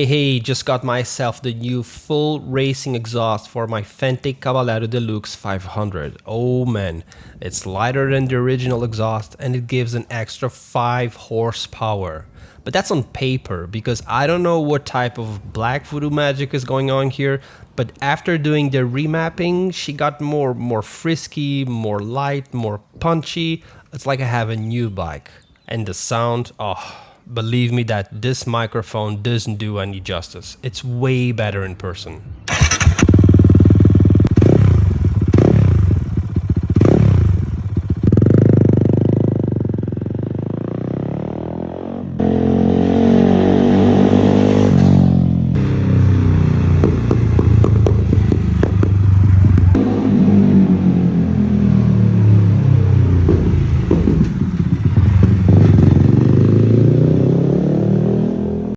Hey, just got myself the new full racing exhaust for my Fantic Caballero Delux 500. Oh man, it's lighter than the original exhaust and it gives an extra 5 horsepower. But that's on paper because I don't know what type of black voodoo magic is going on here, but after doing the remapping, she got more frisky, more light, more punchy. It's like I have a new bike. And the sound, oh, believe me that this microphone doesn't do any justice. It's way better in person.